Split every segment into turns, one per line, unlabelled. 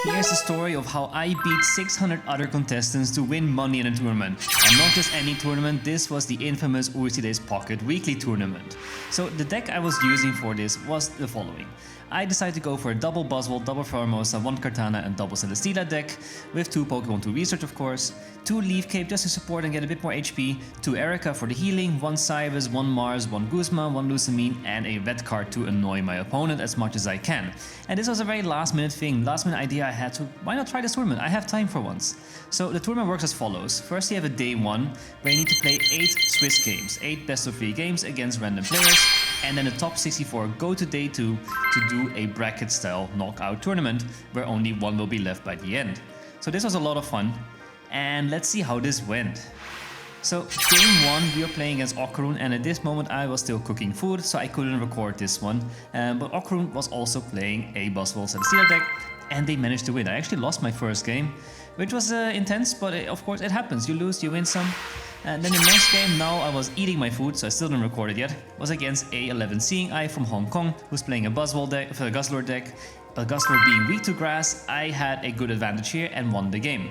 Here's the story of how I beat 600 other contestants to win money in a tournament. And not just any tournament, this was the infamous Urside's Pocket Weekly Tournament. So the deck I was using for this was the following. I decided to go for a double Buzzwole, double Faramosa, one Kartana and double Celesteela deck, with 2 Pokemon to research of course, 2 Leaf Cape just to support and get a bit more HP, 2 Erica for the healing, 1 Cyrus, 1 Mars, 1 Guzma, 1 Lusamine and a red card to annoy my opponent as much as I can. And this was a very last minute thing, last minute idea I had to, why not try this tournament? I have time for once. So the tournament works as follows. First you have a day 1 where you need to play 8 Swiss games, 8 best of 3 games against random players, and then the top 64 go to day 2 to do a bracket style knockout tournament where only 1 will be left by the end. So this was a lot of fun, and let's see how this went. So game 1 we were playing against Occaroon, and at this moment I was still cooking food so I couldn't record this one, but Occaroon was also playing a Buzzwole Celesteela deck and they managed to win. I actually lost my first game, which was intense, but of course it happens, you lose, you win some. And then the next game, now I was eating my food, so I still didn't record it yet, was against A11 Seeing Eye from Hong Kong, who's playing a Buzzwole deck, a Guzzlord deck. But Guzzlord being weak to grass, I had a good advantage here and won the game.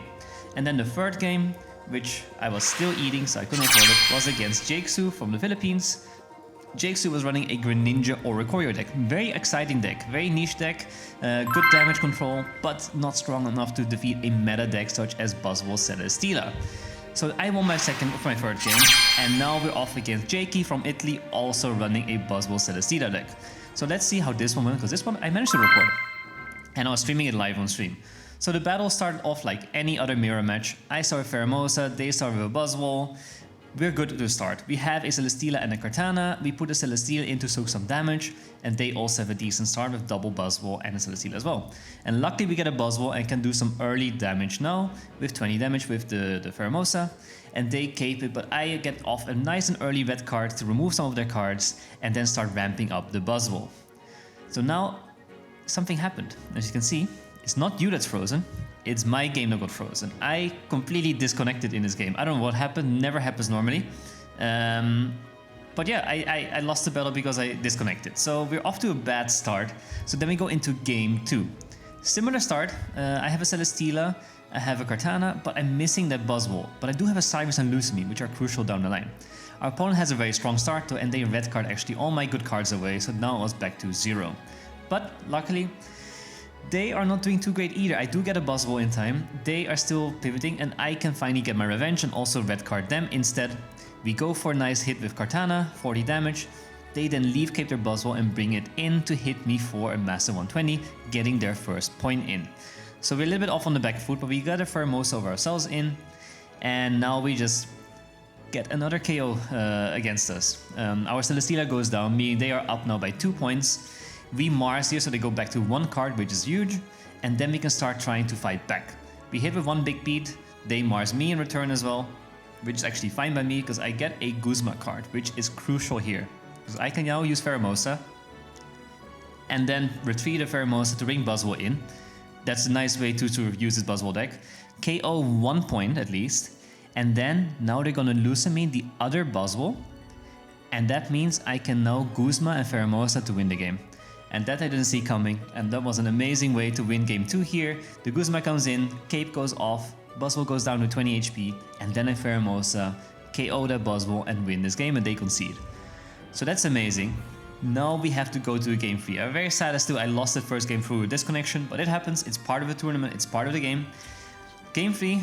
And then the third game, which I was still eating so I couldn't record it, was against Jake-Su from the Philippines. Jake-Su was running a Greninja Oricorio deck. Very exciting deck, very niche deck, good damage control, but not strong enough to defeat a meta deck such as Buzzwole Celesteela. So I won my third game, and now we're off against Jakey from Italy, also running a Buzzwole Celesteela deck. So let's see how this one went, because this one I managed to record, and I was streaming it live on stream. So the battle started off like any other mirror match. I started with Faramosa, they started with a Buzzwole. We're good to start. We have a Celesteela and a Kartana. We put a Celesteela in to soak some damage, and they also have a decent start with double Buzzwole and a Celesteela as well. And luckily we get a Buzzwole and can do some early damage now with 20 damage with the Faramosa, and they cape it, but I get off a nice and early red card to remove some of their cards and then start ramping up the Buzzwole. So now something happened. As you can see, it's not you that's frozen. It's my game that got frozen. I completely disconnected in this game. I don't know what happened, never happens normally. But yeah, I lost the battle because I disconnected. So we're off to a bad start. So then we go into game 2. Similar start, I have a Celesteela, I have a Kartana, but I'm missing that Buzzwole. But I do have a Cyrus and Lusamine, which are crucial down the line. Our opponent has a very strong start though, and they red card actually all my good cards away, so now I was back to 0. But luckily, they are not doing too great either. I do get a Buzzwole in time, they are still pivoting, and I can finally get my revenge and also red card them instead. We go for a nice hit with Kartana, 40 damage. They then leave cape their Buzzwole and bring it in to hit me for a massive 120, getting their first point in. So we're a little bit off on the back foot, but we got a Faramosa of ourselves in, and now we just get another KO against us. Our Celesteela goes down, meaning they are up now by 2 points. We Mars here, so they go back to 1 card, which is huge, and then we can start trying to fight back. We hit with 1 big beat, they Mars me in return as well, which is actually fine by me because I get a Guzma card, which is crucial here. Because I can now use Faramosa and then retreat a Faramosa to bring Buzzwole in. That's a nice way to use this Buzzwole deck. KO 1 point at least, and then now they're gonna Lusamine the other Buzzwole, and that means I can now Guzma and Faramosa to win the game. And that I didn't see coming, and that was an amazing way to win game 2 here. The Guzma comes in, cape goes off, Buzzwole goes down to 20 HP, and then I Faramosa, KO that Buzzwole and win this game, and they concede. So that's amazing. Now we have to go to game 3. I'm very sad as to I lost the first game through a disconnection, but it happens, it's part of the tournament, it's part of the game. Game 3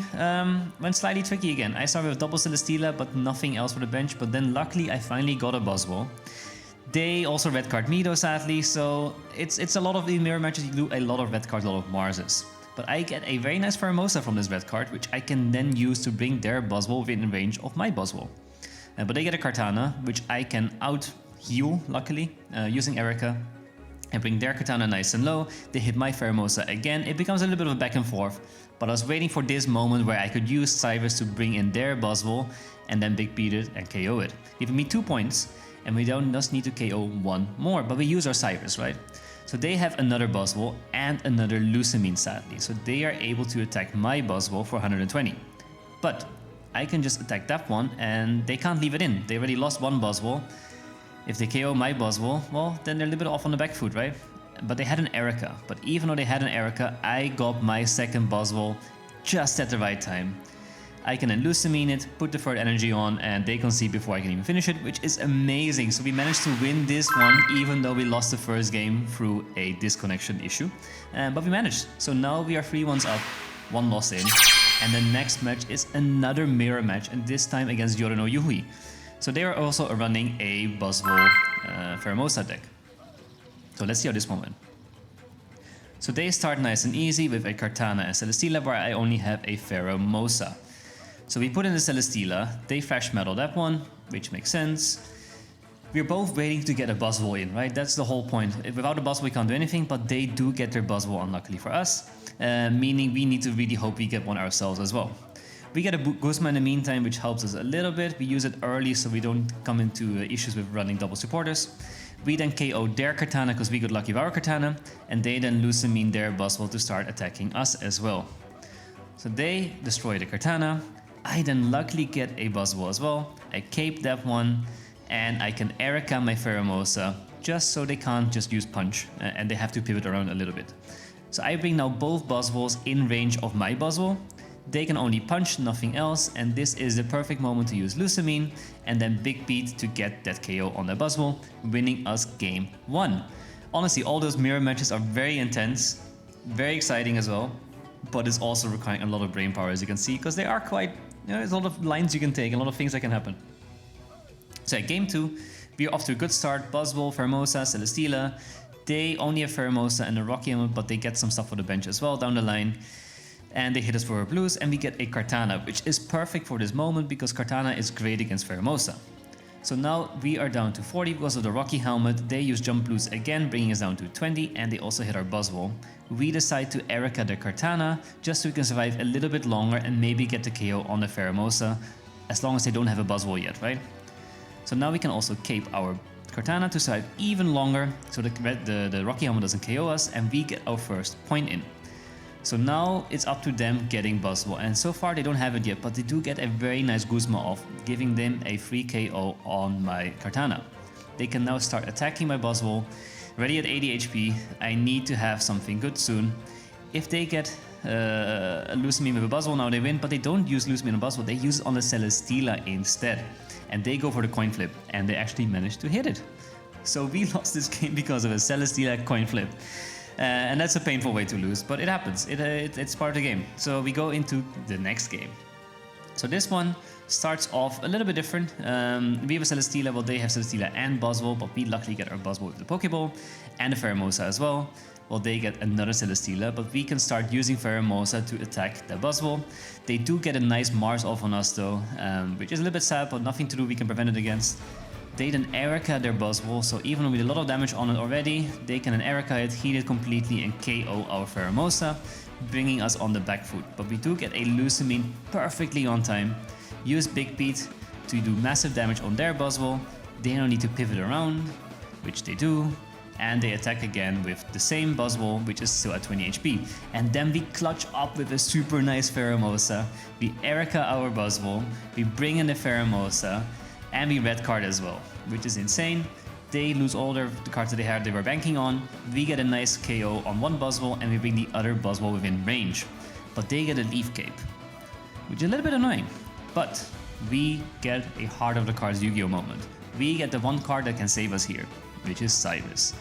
went slightly tricky again. I started with double Celesteela, but nothing else for the bench, but then luckily I finally got a Buzzwole. They also red card me though, sadly, so it's a lot of the mirror matches, you do a lot of red cards, a lot of Marses. But I get a very nice Faramosa from this red card, which I can then use to bring their Buzzwole within range of my Buzzwole. But they get a Kartana, which I can out-heal, luckily, using Erica, and bring their Kartana nice and low. They hit my Faramosa again. It becomes a little bit of a back and forth, but I was waiting for this moment where I could use Cyrus to bring in their Buzzwole and then big beat it and KO it, giving me 2 points. And we don't just need to KO 1 more, but we use our Cyrus, right? So they have another Buzzwole and another Lusamine, sadly. So they are able to attack my Buzzwole for 120. But I can just attack that one and they can't leave it in. They already lost 1 Buzzwole. If they KO my Buzzwole, well, then they're a little bit off on the back foot, right? but they had an Erica. But even though they had an Erica, I got my second Buzzwole just at the right time. I can then Lucamine it, put the third energy on, and they can see before I can even finish it, which is amazing. So we managed to win this one, even though we lost the first game through a disconnection issue. But we managed. So now we are 3-1 up, 1 loss in. And the next match is another mirror match, and this time against Yorino Yuhui. So they are also running a Buzzwole Pheromosa deck. So let's see how this one went. So they start nice and easy with a Kartana and Celesteela, where I only have a Pheromosa. So we put in the Celesteela, they Thrash Metal that one, which makes sense. We're both waiting to get a Buzzwole in, right? That's the whole point. Without a Buzzwole we can't do anything, but they do get their Buzzwole unluckily for us, meaning we need to really hope we get one ourselves as well. We get a Guzma in the meantime, which helps us a little bit. We use it early so we don't come into issues with running double supporters. We then KO their Kartana because we got lucky with our Kartana, and they then Lucamine their Buzzwole to start attacking us as well. So they destroy the Kartana. I then luckily get a Buzzwole as well. I cape that one, and I can Erica my Pheromosa just so they can't just use Punch, and they have to pivot around a little bit. So I bring now both Buzzwoles in range of my Buzzwole. They can only punch, nothing else, and this is the perfect moment to use Lucamine and then Big Beat to get that KO on the Buzzwole, winning us game 1. Honestly, all those mirror matches are very intense, very exciting as well, but it's also requiring a lot of brain power, as you can see, because they are quite, there's a lot of lines you can take, a lot of things that can happen. So at game 2, we're off to a good start. Buzzwole, Pheromosa, Celesteela. They only have Pheromosa and a Rocky Helmet, but they get some stuff for the bench as well down the line. And they hit us for our blues, and we get a Kartana, which is perfect for this moment because Kartana is great against Pheromosa. So now we are down to 40 because of the Rocky Helmet. They use Jump Blues again, bringing us down to 20, and they also hit our Buzzwole. We decide to Erica the Kartana just so we can survive a little bit longer and maybe get the KO on the Pheromosa, as long as they don't have a Buzzwole yet, right? So now we can also cape our Kartana to survive even longer so the Rocky Helmet doesn't KO us, and we get our first point in. So now it's up to them getting Buzzwole, and so far they don't have it yet, but they do get a very nice Guzma off, giving them a free KO on my Kartana. They can now start attacking my Buzzwole, ready at 80 HP. I need to have something good soon. If they get a Lucamine with a Buzzwole, now they win, but they don't use Lucamine and Buzzwole, they use it on the Celesteela instead. And they go for the coin flip, and they actually managed to hit it. So we lost this game because of a Celesteela coin flip. And that's a painful way to lose, but it happens. It's part of the game. So we go into the next game. So this one starts off a little bit different. We have a Celesteela, well they have Celesteela and Buzzwole, but we luckily get our Buzzwole with the Pokeball and the Pheromosa as well. Well, they get another Celesteela, but we can start using Pheromosa to attack the Buzzwole. They do get a nice Mars off on us though, which is a little bit sad, but nothing to do, we can prevent it against. They then Erica their Buzzwole, so even with a lot of damage on it already, they can then Erica it, heal it completely, and KO our Pheromosa, bringing us on the back foot. But we do get a Lucamine perfectly on time, use Big Beat to do massive damage on their Buzzwole. They don't need to pivot around, which they do, and they attack again with the same Buzzwole, which is still at 20 HP. And then we clutch up with a super nice Pheromosa, we Erica our Buzzwole, we bring in the Pheromosa, and we red card as well, which is insane. They lose all the cards that they were banking on. We get a nice KO on one Buzzwole, and we bring the other Buzzwole within range. But they get a Leaf Cape, which is a little bit annoying. But we get a Heart of the Cards Yu-Gi-Oh moment. We get the one card that can save us here, which is Cyrus.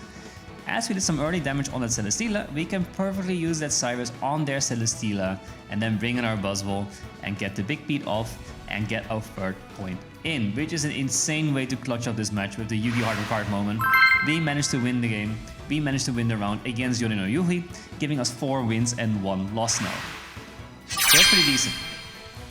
As we did some early damage on that Celesteela, we can perfectly use that Cyrus on their Celesteela and then bring in our Buzzwole and get the Big Beat off and get our third point in, which is an insane way to clutch up this match with the Yu-Gi-Oh! Heart of the Card moment. We managed to win the game, we managed to win the round against Yorino Yuhui, giving us 4 wins and 1 loss now. So that's pretty decent.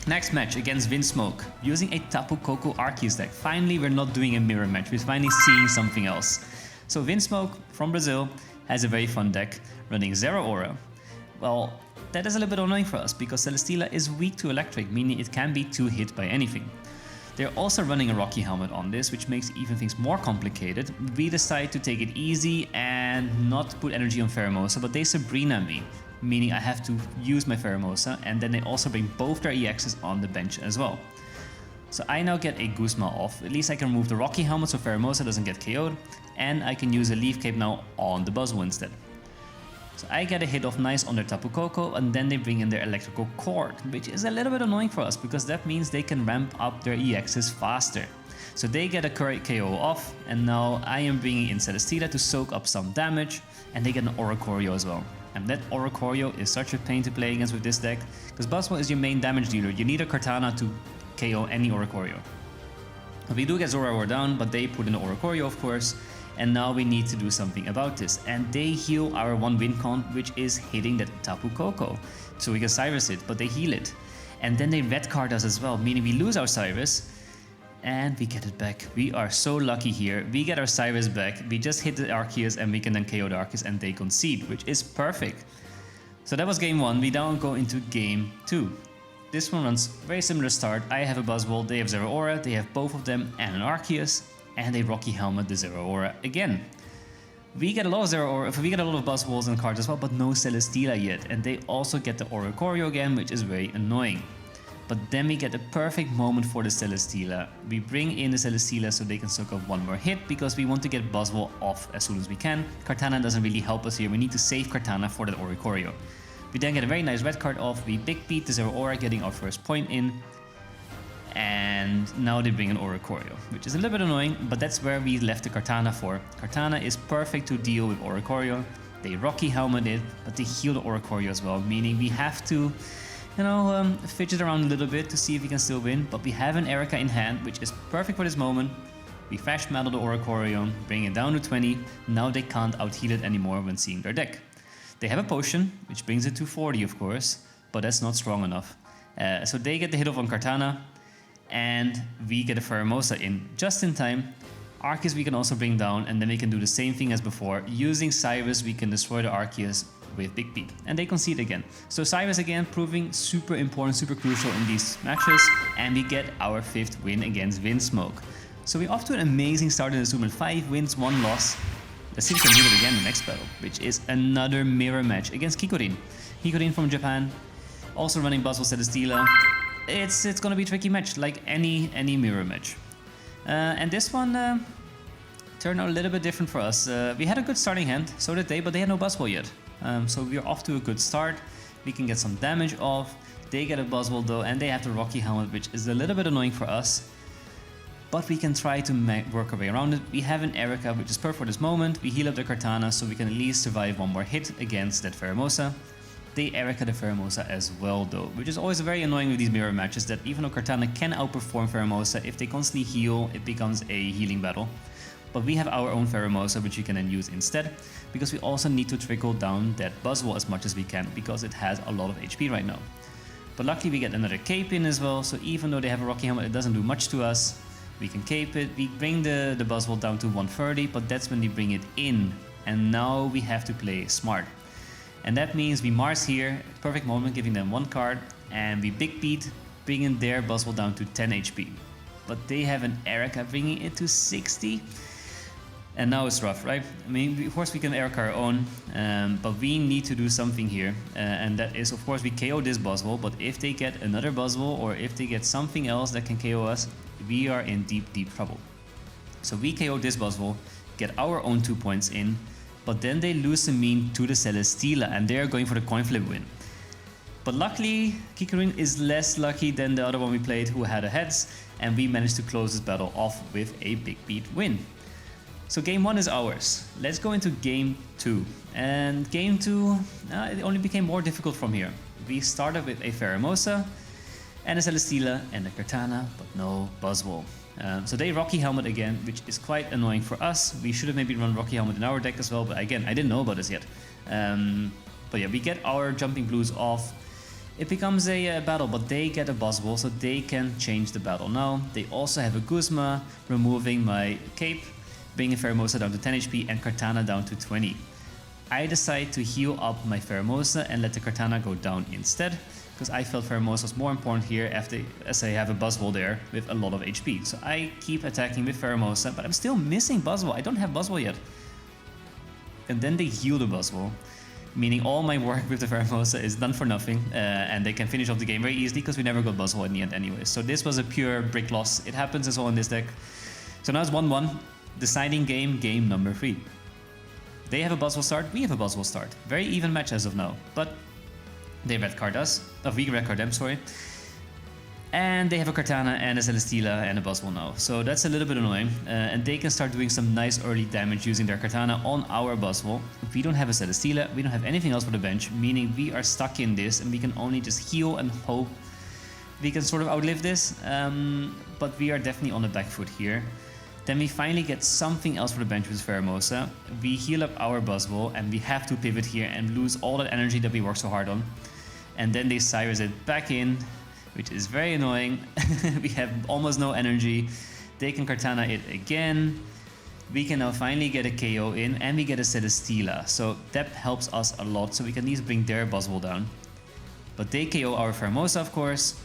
Next match against Vinsmoke, using a Tapu Koko Arceus deck. Finally, we're not doing a mirror match, we're finally seeing something else. So Vinsmoke from Brazil has a very fun deck, running Zero Aura. Well, that is a little bit annoying for us because Celesteela is weak to electric, meaning it can be 2-hit by anything. They're also running a Rocky Helmet on this, which makes even things more complicated. We decide to take it easy and not put energy on Pheromosa, but they Sabrina me, meaning I have to use my Pheromosa, and then they also bring both their EXs on the bench as well. So I now get a Guzma off, at least I can remove the Rocky Helmet so Pheromosa doesn't get KO'd, and I can use a Leaf Cape now on the Buzzwole instead. So I get a hit off nice on their Tapu Koko, and then they bring in their Electrical Cord, which is a little bit annoying for us because that means they can ramp up their EXs faster. So they get a KO off, and now I am bringing in Celesteela to soak up some damage, and they get an Oricorio as well. And that Oricorio is such a pain to play against with this deck, because Buzzwole is your main damage dealer. You need a Kartana to KO any Oricorio. We do get Zoroark down, but they put in the Oricorio, of course, and now we need to do something about this. And they heal our 1 win con, which is hitting the Tapu Koko. So we can Cyrus it, but they heal it. And then they red card us as well, meaning we lose our Cyrus, and we get it back. We are so lucky here. We get our Cyrus back, we just hit the Arceus, and we can then KO the Arceus, and they concede, which is perfect. So that was game 1, we now go into game 2. This one runs very similar start. I have a Buzzwole, they have Zeraora, they have both of them and an Arceus, and they Rocky Helmet the Zeraora again. We get a lot of Zeraora, we get a lot of Buzzwoles and cards as well, but no Celesteela yet, and they also get the Oricorio again, which is very annoying. But then we get the perfect moment for the Celesteela. We bring in the Celesteela so they can soak up 1 more hit, because we want to get Buzzwole off as soon as we can. Kartana doesn't really help us here, we need to save Kartana for that Oricorio. We then get a very nice red card off, we big beat the Zeraora, getting our first point in. And now they bring an Oricorio, which is a little bit annoying, but that's where we left the Kartana for. Kartana is perfect to deal with Oricorio. They Rocky Helmet it, but they heal the Oricorio as well, meaning we have to, fidget around a little bit to see if we can still win. But we have an Erica in hand, which is perfect for this moment. We Flash Metal the Oricorio, bring it down to 20. Now they can't out-heal it anymore when seeing their deck. They have a potion, which brings it to 40, of course, but that's not strong enough. So they get the hit off on Kartana, and we get a Pheromosa in just in time. Arceus we can also bring down, and then we can do the same thing as before. Using Cyrus, we can destroy the Arceus with Big Beat, and they concede again. So Cyrus again proving super important, super crucial in these matches, and we get our 5th win against Windsmoke. So we're off to an amazing start in this tournament, 5 wins, 1 loss. Let's see if we can do it again in the next battle, which is another mirror match against Kikorin. Kikorin from Japan, also running Buzzwole Celesteela. It's gonna be a tricky match, like any mirror match. And this one turned out a little bit different for us. We had a good starting hand, so did they, but they had no Buzzwole yet. So we're off to a good start. We can get some damage off. They get a Buzzwole though, and they have the Rocky Helmet, which is a little bit annoying for us. But we can try to work our way around it. We have an Erica, which is perfect for this moment. We heal up the Kartana, so we can at least survive 1 more hit against that Pheromosa. They Erica the Pheromosa as well though, which is always very annoying with these mirror matches, that even though Kartana can outperform Pheromosa, if they constantly heal, it becomes a healing battle. But we have our own Pheromosa, which we can then use instead, because we also need to trickle down that Buzzwole as much as we can, because it has a lot of HP right now. But luckily we get another Cape in as well, so even though they have a Rocky Helmet, it doesn't do much to us. We can cape it, we bring the Buzzwole down to 130, but that's when they bring it in. And now we have to play smart. And that means we Mars here, perfect moment, giving them 1 card, and we Big Beat, bringing their Buzzwole down to 10 HP. But they have an Erica bringing it to 60. And now it's rough, right? I mean, of course we can Erica our own, but we need to do something here. And that is, of course, we KO this Buzzwole, but if they get another Buzzwole, or if they get something else that can KO us, we are in deep trouble. So we KO this Buzzwole, get our own 2 points in, but then they lose the mean to the Celesteela, and they are going for the coin flip win. But luckily, Kikorin is less lucky than the other one we played, who had a heads, and we managed to close this battle off with a Big Beat win. So game 1 is ours. Let's go into game 2. And game 2, it only became more difficult from here. We started with a Pheromosa, and a Celesteela, and a Kartana, but no Buzzwole. So they Rocky Helmet again, which is quite annoying for us. We should have maybe run Rocky Helmet in our deck as well, but again, I didn't know about this yet. But yeah, we get our Jumping Blues off. It becomes a battle, but they get a Buzzwole, so they can change the battle now. They also have a Guzma, removing my Cape, bringing Pheromosa down to 10 HP and Kartana down to 20. I decide to heal up my Pheromosa and let the Kartana go down instead, because I felt Pheromosa was more important here as I have a Buzzwole there with a lot of HP. So I keep attacking with Pheromosa, but I'm still missing Buzzwole. I don't have Buzzwole yet. And then they heal the Buzzwole, meaning all my work with the Pheromosa is done for nothing, and they can finish off the game very easily because we never got Buzzwole in the end anyway. So this was a pure brick loss. It happens as well in this deck. So now it's 1-1, deciding game number 3. They have a Buzzwole start, we have a Buzzwole start. Very even match as of now, but they red card us. We red card them, sorry. And they have a Kartana and a Celesteela and a Buzzwole now. So that's a little bit annoying. And they can start doing some nice early damage using their Kartana on our Buzzwole. We don't have a Celesteela, we don't have anything else for the bench, meaning we are stuck in this and we can only just heal and hope we can sort of outlive this. But we are definitely on the back foot here. Then we finally get something else for the bench with Pheromosa. We heal up our Buzzwole and we have to pivot here and lose all that energy that we worked so hard on. And then they Cyrus it back in, which is very annoying. We have almost no energy. They can Kartana it again. We can now finally get a KO in and we get a Celesteela. So that helps us a lot, so we can at least bring their Buzzwole down. But they KO our Pheromosa, of course.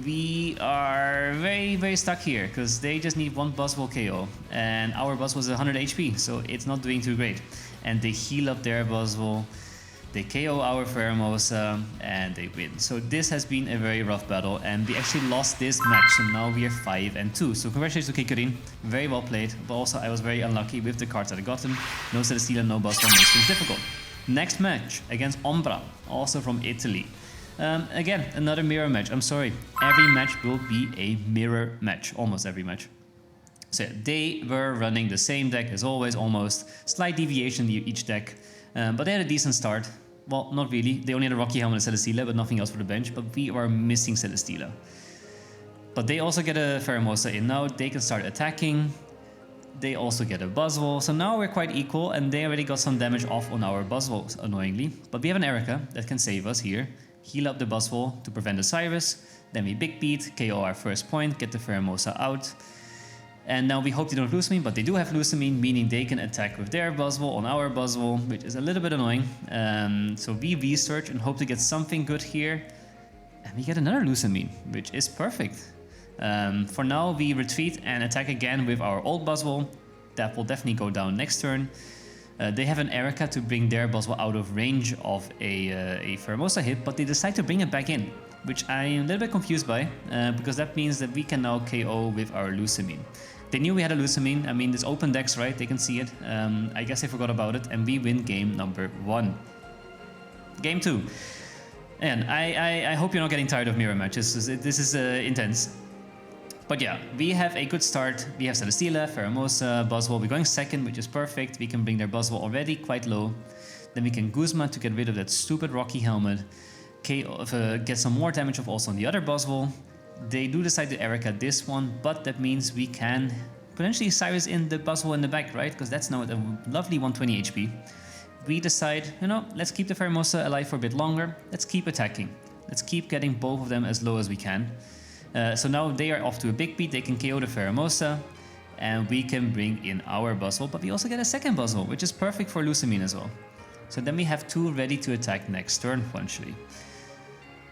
We are very stuck here because they just need one Buzzwole KO and our Buzzwole is 100 HP, so it's not doing too great. And they heal up their Buzzwole. They KO our Pheromosa and they win. So this has been a very rough battle and we actually lost this match. So now we are 5-2. So congratulations to Kikarin. Very well played. But also I was very unlucky with the cards that I got them. No Celesteela, no Buzzwole makes things difficult. Next match against Ombra, also from Italy. Again, another mirror match. I'm sorry. Every match will be a mirror match. Almost every match. So they were running the same deck as always, almost. Slight deviation in each deck. But they had a decent start. Well, not really. They only had a Rocky Helmet and Celesteela, but nothing else for the bench. But we are missing Celesteela. But they also get a Pheromosa in now. They can start attacking. They also get a Buzzwole. So now we're quite equal. And they already got some damage off on our Buzzwole, annoyingly. But we have an Erica that can save us here. Heal up the Buzzwole to prevent the Cyrus. Then we big beat, KO our first point, get the Pheromosa out. And now we hope they don't Lucamine, but they do have Lucamine, meaning they can attack with their Buzzwole on our Buzzwole, which is a little bit annoying. So we research and hope to get something good here. And we get another Lucamine, which is perfect. For now, we retreat and attack again with our old Buzzwole. That will definitely go down next turn. They have an Erica to bring their Buzzwole out of range of a Pheromosa hit, but they decide to bring it back in, which I am a little bit confused by, because that means that we can now KO with our Lucamine. They knew we had a Lucamine. I mean, this open decks, right? They can see it. I guess they forgot about it, and we win game number 1. Game 2. And I hope you're not getting tired of mirror matches. This is intense. But yeah, we have a good start. We have Celesteela, Pheromosa, Buzzwole. We're going second, which is perfect. We can bring their Buzzwole already quite low. Then we can Guzma to get rid of that stupid Rocky Helmet. Get some more damage off also on the other Buzzwole. They do decide to Erica this one, but that means we can potentially Cyrus in the Buzzwole in the back, right? Because that's now at a lovely 120 HP. We decide, you know, let's keep the Pheromosa alive for a bit longer. Let's keep attacking. Let's keep getting both of them as low as we can. So now they are off to a big beat. They can KO the Pheromosa, and we can bring in our Buzzwole. But we also get a second Buzzwole, which is perfect for Lucamine as well. So then we have 2 ready to attack next turn, potentially.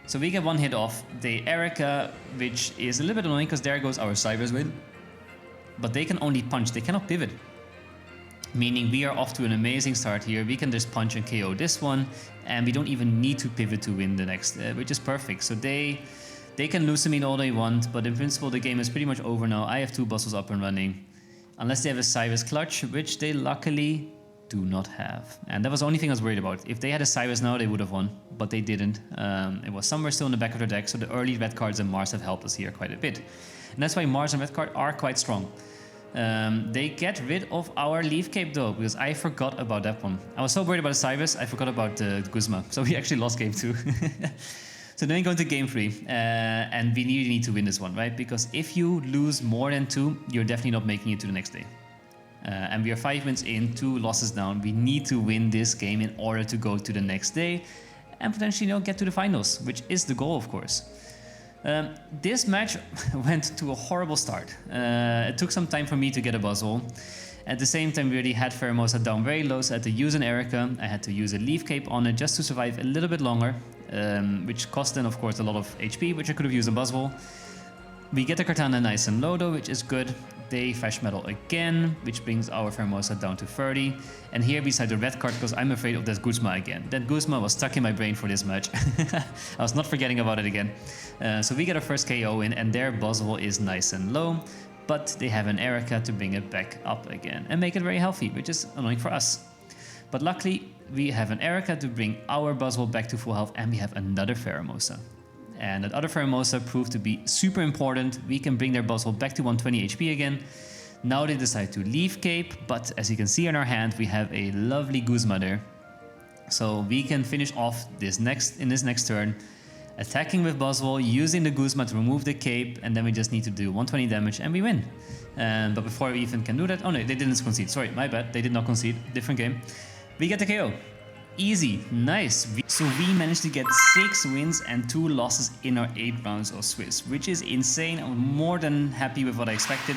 So we get 1 hit off the Erica, which is a little bit annoying because there goes our Cyrus win. But they can only punch, they cannot pivot. Meaning we are off to an amazing start here. We can just punch and KO this one, and we don't even need to pivot to win the next, which is perfect. So they can Lucamine all they want, but in principle the game is pretty much over now. I have 2 Buzzwoles up and running. Unless they have a Cyrus clutch, which they luckily do not have. And that was the only thing I was worried about. If they had a Cyrus now, they would have won, but they didn't. It was somewhere still in the back of their deck, so the early red cards and Mars have helped us here quite a bit. And that's why Mars and red card are quite strong. They get rid of our Leaf Cape though, because I forgot about that one. I was so worried about the Cyrus, I forgot about the Guzma. So we actually lost game 2. So then we go into game 3, and we really need to win this one, right? Because if you lose more than 2, you're definitely not making it to the next day. And we are 5 wins in, 2 losses down. We need to win this game in order to go to the next day and potentially, you know, get to the finals, which is the goal, of course. This match went to a horrible start. It took some time for me to get a Buzzwole. At the same time, we already had Pheromosa down very low, so I had to use an Erica. I had to use a Leaf Cape on it just to survive a little bit longer, which cost then, of course, a lot of HP, which I could have used a Buzzwole. We get the Kartana nice and low though, which is good. They Fresh Metal again, which brings our Pheromosa down to 30. And here beside the red card, because I'm afraid of that Guzma again. That Guzma was stuck in my brain for this match. I was not forgetting about it again. So we get our first KO in, and their Buzzwole is nice and low. But they have an Erica to bring it back up again and make it very healthy, which is annoying for us. But luckily, we have an Erica to bring our Buzzwole back to full health, and we have another Pheromosa. And that other Pheromosa proved to be super important. We can bring their Buzzwole back to 120 HP again. Now they decide to leave Cape, but as you can see in our hand, we have a lovely Guzma there. So we can finish off in this next turn, attacking with Buzzwole, using the Guzma to remove the Cape, and then we just need to do 120 damage and we win. But before we even can do that, oh no, they didn't concede. Sorry, my bad. They did not concede. Different game. We get the KO. Easy, nice. So we managed to get 6 wins and 2 losses in our 8 rounds of Swiss, which is insane. I'm more than happy with what I expected.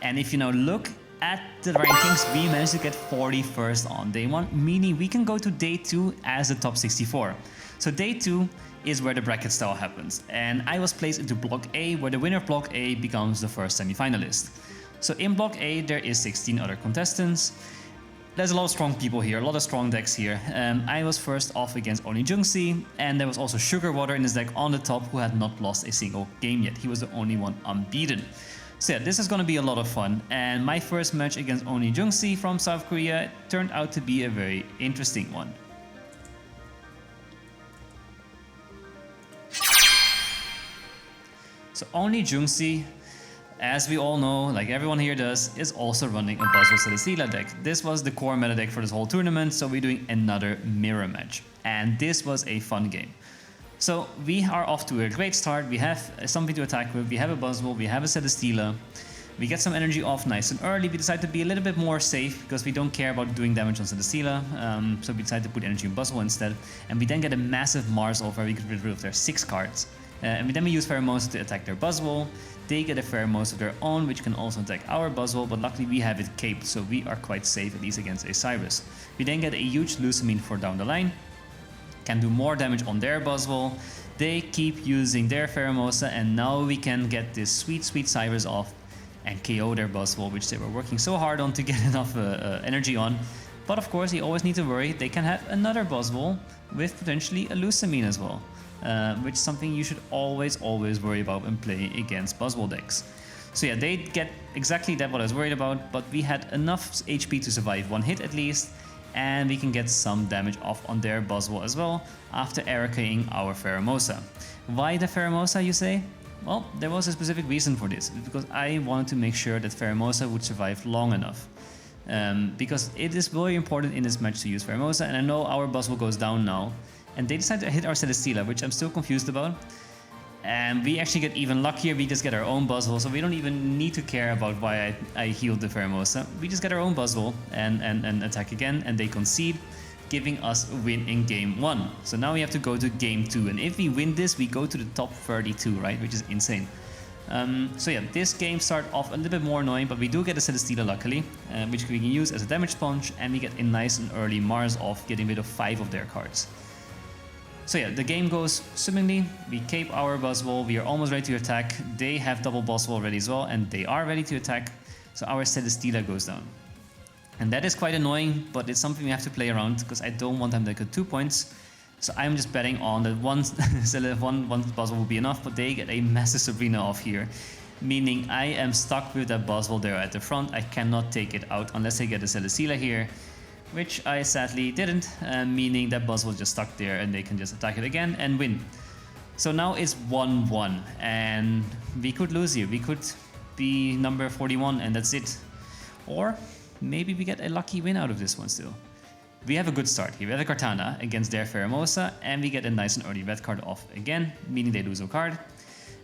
And if you now look at the rankings, we managed to get 41st on day 1, meaning we can go to day 2 as the top 64. So day 2 is where the bracket style happens, and I was placed into Block A, where the winner of Block A becomes the first semi-finalist. So in Block A there is 16 other contestants. There's a lot of strong people here, a lot of strong decks here. I was first off against Oni Jungsi, and there was also Sugar Water in his deck on the top, who had not lost a single game yet. He was the only one unbeaten. So yeah, this is going to be a lot of fun, and my first match against Oni Jungsi from South Korea turned out to be a very interesting one. So Oni Jungsi, as we all know, like everyone here does, is also running a Buzzwole Celesteela deck. This was the core meta deck for this whole tournament, so we're doing another mirror match. And this was a fun game. So we are off to a great start. We have something to attack with. We have a Buzzwole, we have a Celesteela. We get some energy off nice and early. We decide to be a little bit more safe because we don't care about doing damage on Celesteela. So we decide to put energy on Buzzwole instead. And we then get a massive Mars off where we get rid of their 6 cards. And then we use Pheromosa to attack their Buzzwole. They get a Pheromosa of their own, which can also attack our Buzzwole, but luckily we have it caped, so we are quite safe, at least against a Cyrus. We then get a huge Lucamine for down the line. Can do more damage on their Buzzwole. They keep using their Pheromosa, and now we can get this sweet, sweet Cyrus off and KO their Buzzwole, which they were working so hard on to get enough energy on. But of course, you always need to worry, they can have another Buzzwole with potentially a Lucamine as well. Which is something you should always worry about when playing against Buzzwole decks. So yeah, they get exactly that what I was worried about, but we had enough HP to survive 1 hit at least, and we can get some damage off on their Buzzwole as well after Ericaing our Pheromosa. Why the Pheromosa, you say? Well, there was a specific reason for this, because I wanted to make sure that Pheromosa would survive long enough. Because it is very important in this match to use Pheromosa, and I know our Buzzwole goes down now, and they decide to hit our Celesteela, which I'm still confused about. And we actually get even luckier, we just get our own Buzzwole, so we don't even need to care about why I healed the Pheromosa. We just get our own Buzzwole and attack again, and they concede, giving us a win in game 1. So now we have to go to game 2, and if we win this, we go to the top 32, right? Which is insane. So yeah, this game started off a little bit more annoying, but we do get a Celesteela luckily, which we can use as a damage sponge, and we get a nice and early Mars off, getting rid of 5 of their cards. So yeah, the game goes swimmingly. We cape our Buzzwole, we are almost ready to attack. They have double Buzzwole ready as well, and they are ready to attack. So our Celesteela goes down. And that is quite annoying, but it's something we have to play around, because I don't want them to get 2 points. So I'm just betting on that one Buzzwole will be enough, but they get a massive Sabrina off here. Meaning I am stuck with that Buzzwole there at the front. I cannot take it out unless I get a Celesteela here, which I sadly didn't, meaning that Buzzwole just stuck there and they can just attack it again and win. So now it's 1-1, and we could lose here. We could be number 41 and that's it. Or maybe we get a lucky win out of this one still. We have a good start here. We have a Kartana against their Pheromosa, and we get a nice and early red card off again, meaning they lose a card.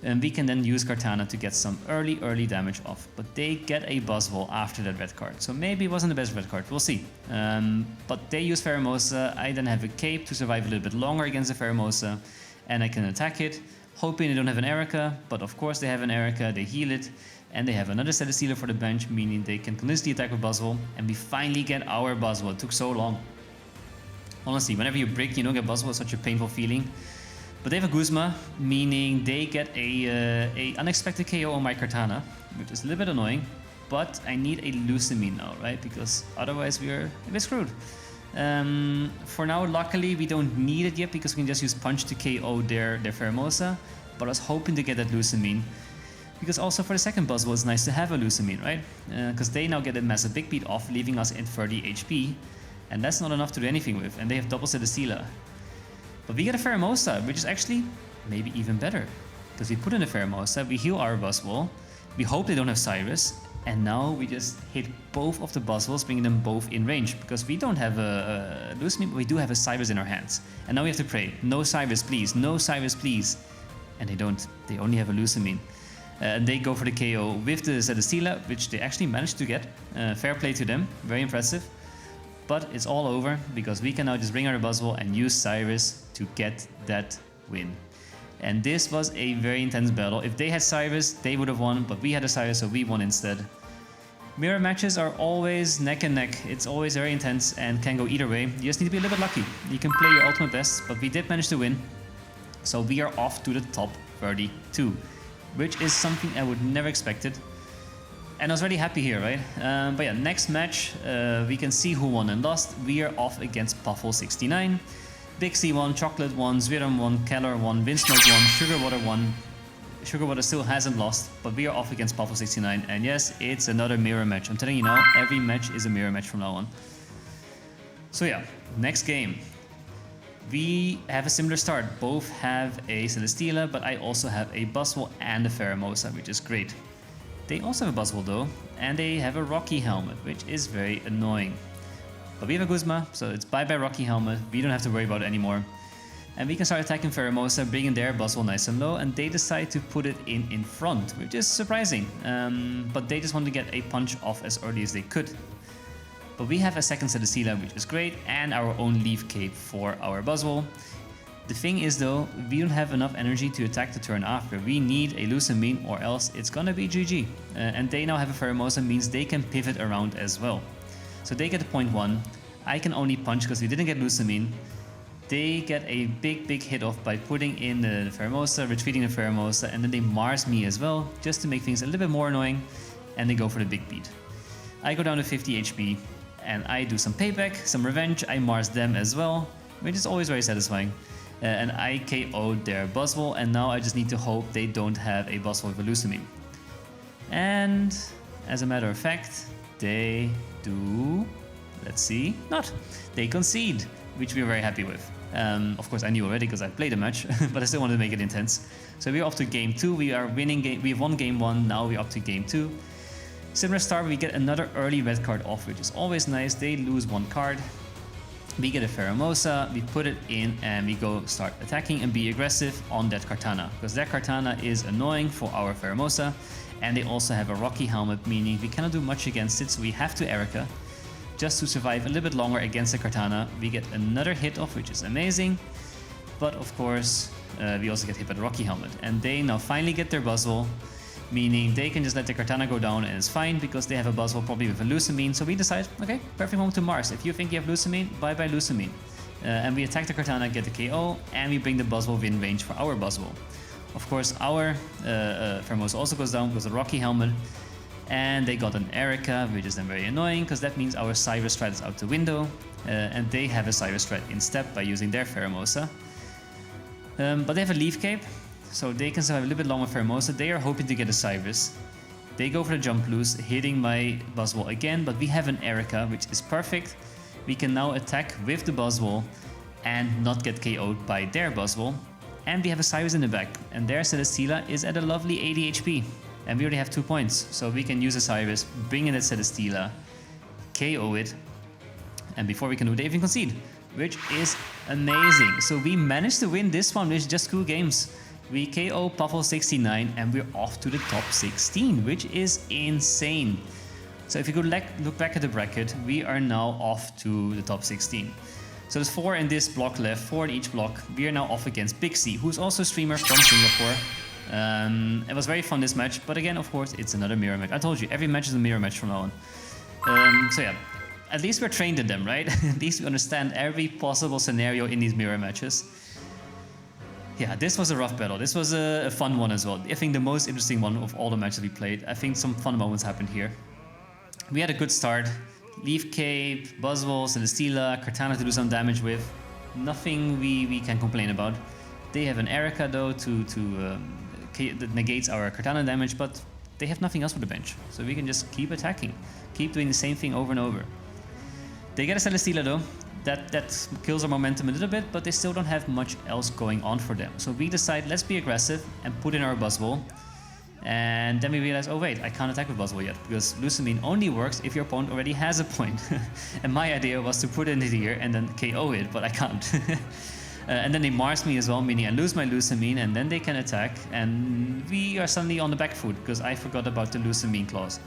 And we can then use Kartana to get some early damage off, but they get a Buzzwole after that red card, so maybe it wasn't the best red card, we'll see. But they use Pheromosa, I then have a cape to survive a little bit longer against the Pheromosa, and I can attack it, hoping they don't have an Erica, but of course they have an Erica, they heal it, and they have another Celesteela for the bench, meaning they can continuously attack with Buzzwole, and we finally get our Buzzwole. It took so long. Honestly, whenever you break, you don't get Buzzwole, it's such a painful feeling. But they have a Guzma, meaning they get a unexpected KO on my Kartana, which is a little bit annoying. But I need a Lucamine now, right? Because otherwise we're a bit screwed. For now, luckily, we don't need it yet because we can just use Punch to KO their Pheromosa. But I was hoping to get that Lucamine. Because also for the second Buzzwole, it's nice to have a Lucamine, right? Because they now get a massive big beat off, leaving us in 30 HP. And that's not enough to do anything with, and they have double Celesteela. But we get a Pheromosa, which is actually maybe even better. Because we put in a Pheromosa, we heal our Buzzwole, we hope they don't have Cyrus, and now we just hit both of the Buzzwoles, bringing them both in range. Because we don't have a Lusamine, but we do have a Cyrus in our hands. And now we have to pray, no Cyrus please, no Cyrus please. And they don't, they only have a Lusamine. And they go for the KO with the Celesteela, which they actually managed to get. Fair play to them, very impressive. But it's all over, because we can now just bring our Buzzwole and use Cyrus to get that win. And this was a very intense battle. If they had Cyrus, they would have won, but we had a Cyrus, so we won instead. Mirror matches are always neck and neck. It's always very intense and can go either way. You just need to be a little bit lucky. You can play your ultimate best, but we did manage to win. So we are off to the top 32, which is something I would never expected. And I was really happy here, right? But yeah, next match, we can see who won and lost. We are off against Puffle69. Big C won, Chocolate won, Zwiram won, Keller won, Windsmoke won, Sugarwater won. Sugarwater still hasn't lost, but we are off against Puffle69. And yes, it's another mirror match. I'm telling you now, every match is a mirror match from now on. So yeah, next game. We have a similar start. Both have a Celesteela, but I also have a Buzzwole and a Pheromosa, which is great. They also have a Buzzwole though, and they have a Rocky Helmet, which is very annoying. But we have a Guzma, so it's bye-bye Rocky Helmet, we don't have to worry about it anymore. And we can start attacking Pheromosa, bringing their Buzzwole nice and low, and they decide to put it in front, which is surprising. But they just want to get a punch off as early as they could. But we have a second Celesteela, which is great, and our own Leaf Cape for our Buzzwole. The thing is though, we don't have enough energy to attack the turn after. We need a Lusamine or else it's gonna be GG. And they now have a Pheromosa, means they can pivot around as well. So they get a 0.1. I can only punch because we didn't get Lusamine. They get a big hit off by putting in the Pheromosa, retreating the Pheromosa, and then they Mars me as well, just to make things a little bit more annoying, and they go for the big beat. I go down to 50 HP, and I do some payback, some revenge. I Mars them as well, which is always very satisfying. And I KO'd their Buzzwole, and now I just need to hope they don't have a Buzzwole with a Lusamine. And as a matter of fact, they do, let's see, not. They concede, which we're very happy with. Of course, I knew already because I played the match, but I still wanted to make it intense. So we're off to game 2. We are winning game. We won game 1. Now we're up to game 2. Similar start, we get another early red card off, which is always nice. They lose one card. We get a Pheromosa, we put it in, and we go start attacking and be aggressive on that Kartana, because that Kartana is annoying for our Pheromosa, and they also have a Rocky Helmet, meaning we cannot do much against it, so we have to Erica just to survive a little bit longer against the Kartana. We get another hit off, which is amazing, but of course we also get hit by the Rocky Helmet, and they now finally get their Buzzwole, meaning they can just let the Kartana go down and it's fine because they have a Buzzwole probably with a Lusamine. So we decide, okay, perfect moment to Mars. If you think you have Lusamine, bye-bye Lusamine. And we attack the Kartana, get the KO, and we bring the Buzzwole within range for our Buzzwole. Of course, our Pheromosa also goes down because of the Rocky Helmet. And they got an Erica, which is then very annoying because that means our Cyrus Strat is out the window. And they have a Cyrus Strat in step by using their Pheromosa. But they have a Leaf Cape, so they can survive a little bit longer with Pheromosa. They are hoping to get a Cyrus. They go for the jump loose, hitting my Buzzwole again, but we have an Erica, which is perfect. We can now attack with the Buzzwole and not get KO'd by their Buzzwole. And we have a Cyrus in the back, and their Celesteela is at a lovely 80 HP. And we already have 2 points, so we can use a Cyrus, bring in that Celesteela, KO it, and before we can do it, they even concede, which is amazing. So we managed to win this one with just 2 games. We KO Puffle69 and we're off to the top 16, which is insane. So if you could look back at the bracket, we are now off to the top 16. So there's 4 in this block left, 4 in each block. We are now off against Big C, who's also a streamer from Singapore. It was very fun this match, but again, of course, it's another mirror match. I told you, every match is a mirror match from now on. So yeah, at least we're trained in them, right? At least we understand every possible scenario in these mirror matches. Yeah, this was a rough battle. This was a fun one as well. I think the most interesting one of all the matches we played. I think some fun moments happened here. We had a good start. Leaf Cape, Buzzwole, Celesteela, Kartana to do some damage with. Nothing we can complain about. They have an Erica though that negates our Kartana damage, but they have nothing else for the bench. So we can just keep attacking. Keep doing the same thing over and over. They get a Celesteela though. That kills our momentum a little bit, but they still don't have much else going on for them. So we decide, let's be aggressive and put in our Buzzwole. And then we realize, oh wait, I can't attack with Buzzwole yet, because Lucamine only works if your opponent already has a point. And my idea was to put it in here and then KO it, but I can't. And then they Mars me as well, meaning I lose my Lucamine, and then they can attack, and we are suddenly on the back foot, because I forgot about the Lucamine clause.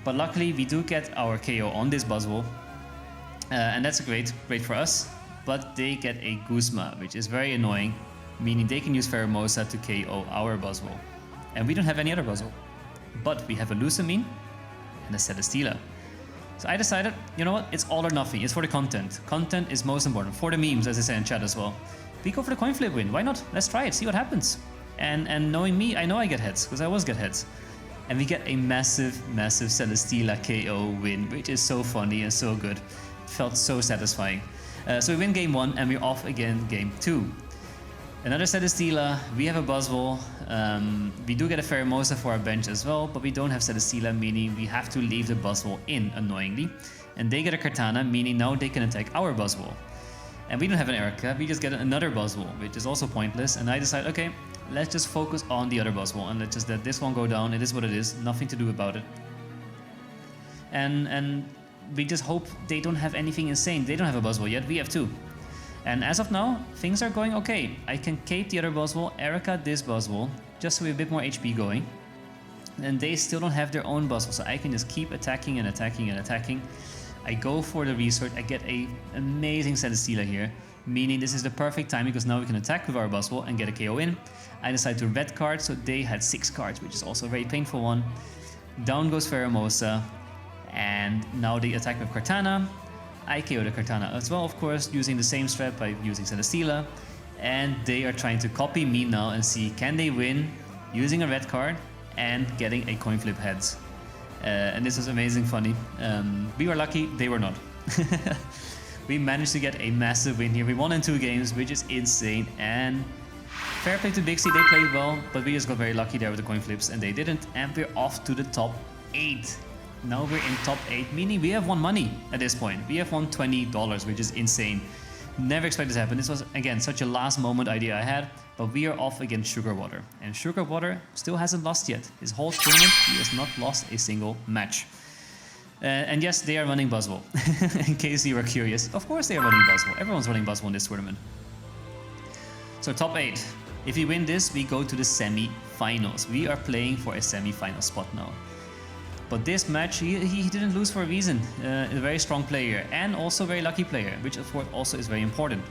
But luckily we do get our KO on this Buzzwole, and that's great for us, but they get a Guzma, which is very annoying, meaning they can use Pheromosa to KO our Buzzwole. And we don't have any other Buzzwole, but we have a Lucamine and a Celesteela. So I decided, you know what, it's all or nothing, it's for the content. Content is most important, for the memes, as I say in chat as well. We go for the coin flip win, why not? Let's try it, see what happens. And knowing me, I know I get heads, because I always get heads. And we get a massive Celesteela KO win, which is so funny and so good. It felt so satisfying. So we win game 1 and we're off again game 2. Another Celesteela, we have a Buzzwole, we do get a Pheromosa for our bench as well, but we don't have Celesteela, meaning we have to leave the Buzzwole in, annoyingly. And they get a Kartana, meaning now they can attack our Buzzwole. And we don't have an Erica, we just get another Buzzwole, which is also pointless, and I decide, okay, let's just focus on the other Buzzwole, and let's just let this one go down, it is what it is, nothing to do about it. And we just hope they don't have anything insane, they don't have a Buzzwole yet, we have 2. And as of now, things are going okay. I can cape the other Buzzwole, Erica this Buzzwole, just so we have a bit more HP going. And they still don't have their own Buzzwole, so I can just keep attacking and attacking and attacking. I go for the research, I get an amazing Celesteela here, meaning this is the perfect time because now we can attack with our Buzzwole and get a KO in. I decide to red card, so they had 6 cards, which is also a very painful one. Down goes Pheromosa, and now they attack with Kartana. I KO the Kartana as well, of course, using the same strat by using Celesteela. And they are trying to copy me now and see, can they win using a red card and getting a coin flip heads. And this was amazing funny. We were lucky, they were not. We managed to get a massive win here. We won in 2 games, which is insane. And fair play to Bixie, they played well, but we just got very lucky there with the coin flips and they didn't. And we're off to the top 8. Now we're in top 8, meaning we have won money at this point. We have won $20, which is insane. Never expected this to happen. This was, again, such a last moment idea I had, but we are off against Sugar Water. And Sugar Water still hasn't lost yet. His whole tournament, he has not lost a single match. And yes, they are running Buzzwole, in case you were curious. Of course they are running Buzzwole. Everyone's running Buzzwole in this tournament. So top 8. If we win this, we go to the semi-finals. We are playing for a semi-final spot now. But this match, he didn't lose for a reason. A very strong player and also a very lucky player, which of course also is very important.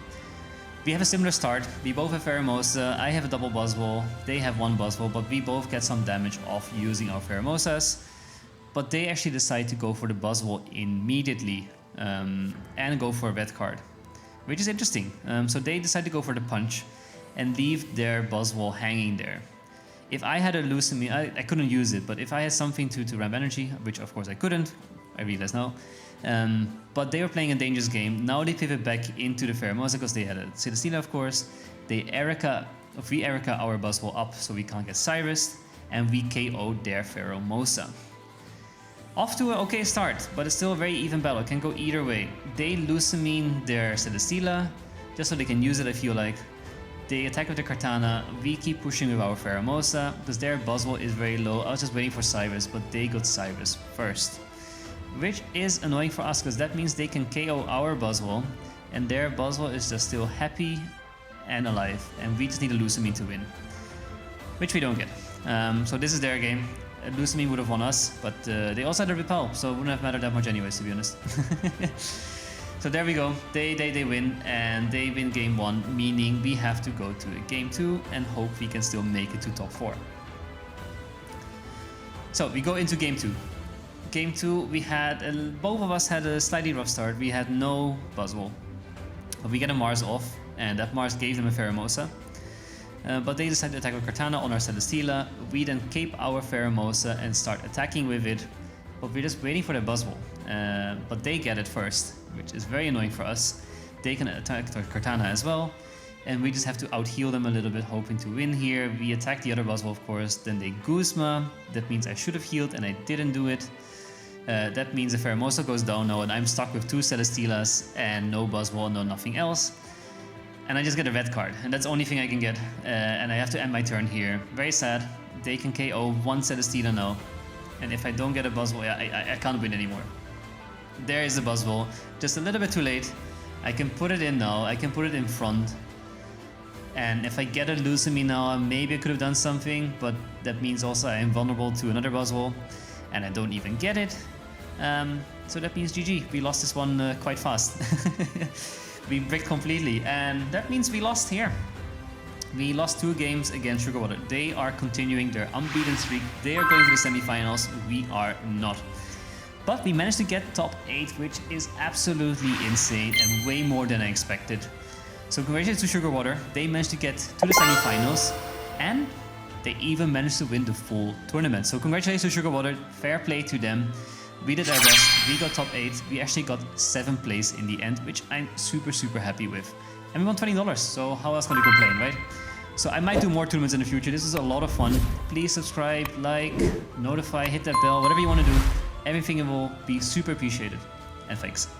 We have a similar start. We both have Pheromosa. I have a double Buzzwole. They have 1 Buzzwole, but we both get some damage off using our Pheromosas. But they actually decide to go for the Buzzwole immediately and go for a red card, which is interesting. So they decide to go for the punch and leave their Buzzwole hanging there. If I had a Lucamine, I couldn't use it, but if I had something to ramp energy, which of course I couldn't, I realize now, but they were playing a dangerous game. Now they pivot back into the Pheromosa because they had a Celesteela, of course. We Erica our Buzzwole up so we can't get Cyrus, and we KO their Pheromosa. Off to an okay start, but it's still a very even battle. It can go either way. They Lucamine their Celesteela, just so they can use it, I feel like. They attack with the Kartana, we keep pushing with our Pheromosa, because their Buzzwole is very low. I was just waiting for Cyrus, but they got Cyrus first. Which is annoying for us, because that means they can KO our Buzzwole, and their Buzzwole is just still happy and alive, and we just need a Lucamine to win. Which we don't get. So this is their game. Lucamine would have won us, but they also had a Repel, so it wouldn't have mattered that much anyways, to be honest. So there we go, they win, and they win game 1, meaning we have to go to game 2 and hope we can still make it to top 4. So we go into game 2. Game 2, we had, both of us had a slightly rough start. We had no Buzzwole, but we get a Mars off, and that Mars gave them a Pheromosa. But they decided to attack with Kartana on our Celesteela. We then cape our Pheromosa and start attacking with it, but we're just waiting for the Buzzwole. But they get it first, which is very annoying for us. They can attack Kartana as well, and we just have to out-heal them a little bit, hoping to win here. We attack the other Buzzwole, of course, then they Guzma. That means I should have healed and I didn't do it. That means if Hermosa goes down now and I'm stuck with 2 Celesteelas and no Buzzwole, no nothing else. And I just get a red card, and that's the only thing I can get. And I have to end my turn here. Very sad. They can KO 1 Celesteela now. And if I don't get a Buzzwole, I can't win anymore. There is the Buzzwole. Just a little bit too late. I can put it in now. I can put it in front. And if I get a Lucami now, maybe I could have done something. But that means also I am vulnerable to another Buzzwole. And I don't even get it. So that means GG. We lost this one quite fast. We bricked completely. And that means we lost here. We lost 2 games against Sugar Water. They are continuing their unbeaten streak. They are going to the semifinals. We are not. But we managed to get top 8, which is absolutely insane and way more than I expected. So congratulations to Sugar Water. They managed to get to the semifinals and they even managed to win the full tournament. So congratulations to Sugar Water. Fair play to them. We did our best. We got top 8. We actually got 7th place in the end, which I'm super happy with. And we won $20, so how else can you complain, right? So I might do more tournaments in the future. This is a lot of fun. Please subscribe, like, notify, hit that bell, whatever you want to do. Everything will be super appreciated. And thanks.